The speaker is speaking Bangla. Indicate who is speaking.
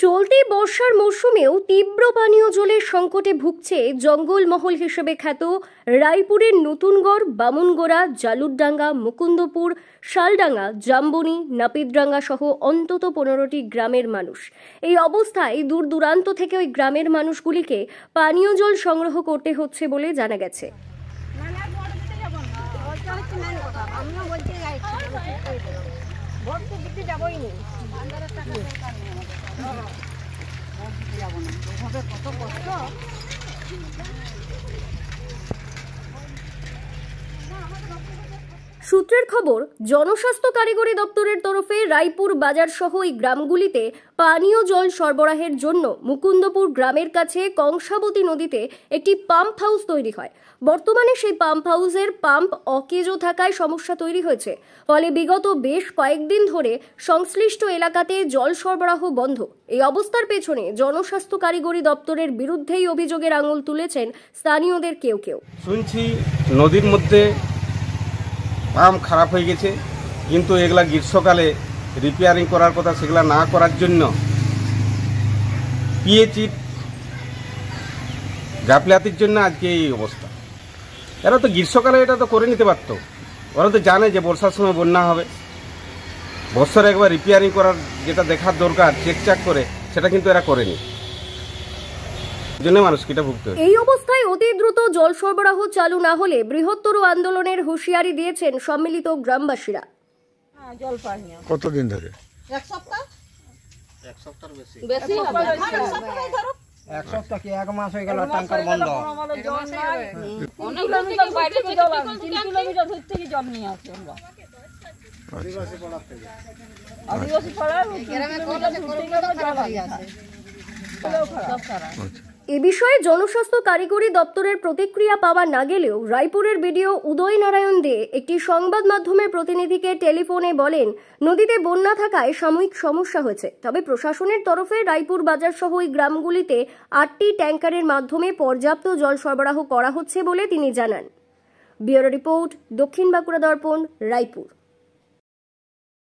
Speaker 1: চলতি বর্ষার মৌসুমেও তীব্র পানীয় জলের সংকটে ভুগছে জঙ্গলমহল হিসেবে খ্যাত রায়পুরের নতুনগড়, বামুনগোড়া, জালুরডাঙ্গা, মুকুন্দপুর, শালডাঙ্গা, জাম্বনি, নাপিতডাঙ্গা সহ অন্তত 15টি গ্রামের মানুষ। এই অবস্থায় দূর দূরান্ত থেকে ওই গ্রামের মানুষগুলিকে পানীয় জল সংগ্রহ করতে হচ্ছে বলে জানা গেছে। সূত্রের খবর, জনস্বাস্থ্য কারিগরি দপ্তরের তরফে রায়পুর বাজার সহ এই গ্রামগুলিতে পানীয় জল সরবরাহের জন্য মুকুন্দপুর গ্রামের কাছে কংসাবতী নদীতে একটি পাম্প হাউস তৈরি হয়। বর্তমানে সেই পাম্প হাউসের পাম্প অকেজো থাকায় সমস্যা তৈরি হয়েছে। ফলে বিগত বেশ কয়েকদিন ধরে সংশ্লিষ্ট এলাকাতে জল সরবরাহ বন্ধ। এই অবস্থার পেছনে জনস্বাস্থ্য কারিগরি দপ্তরের বিরুদ্ধেই অভিযোগের আঙুল তুলেছেন স্থানীয়দের কেউ কেউ।
Speaker 2: শুনছি নদীর মধ্যে পাম্প খারাপ হয়ে গেছে, কিন্তু এগুলা গ্রীষ্মকালে রিপেয়ারিং করার কথা, সেগুলা না করার জন্য পিএইচই গাফিলতির জন্য আজকে এই অবস্থা। এরা তো গ্রীষ্মকালে এটা তো করে নিতে পারত। ওরা তো জানে যে বর্ষার সময় বন্যা হবে, বছরে একবার রিপেয়ারিং করার যেটা দেখার দরকার চেকচাক করে, সেটা কিন্তু এরা করেনি।
Speaker 1: এই অবস্থায় অতি দ্রুত জল সরবরাহ চালু না হলে বৃহত্তর আন্দোলনের হুঁশিয়ারি দিয়েছেন সম্মিলিত গ্রামবাসীরা।
Speaker 3: কতদিন ধরে?
Speaker 4: এক সপ্তাহ কি এক মাস হয়ে গেল ট্যাঙ্কার বন্ধ।
Speaker 1: এ বিষয়ে জনস্বাস্থ্য কারিগরি দপ্তরের প্রতিক্রিয়া পাওয়া না গেলেও রায়পুরের বিডিও উদয় নারায়ণ দে একটি সংবাদ মাধ্যমের প্রতিনিধিকে টেলিফোনে বলেন, নদীতে বন্যা থাকায় সাময়িক সমস্যা হয়েছে, তবে প্রশাসনের তরফে রায়পুর বাজার সহ ওই গ্রামগুলিতে 8টি ট্যাঙ্কারের মাধ্যমে পর্যাপ্ত জল সরবরাহ করা হচ্ছে বলে তিনি জানান। ব্যুরো রিপোর্ট, দক্ষিণ বাঁকুড়া দর্পণ, রায়পুর।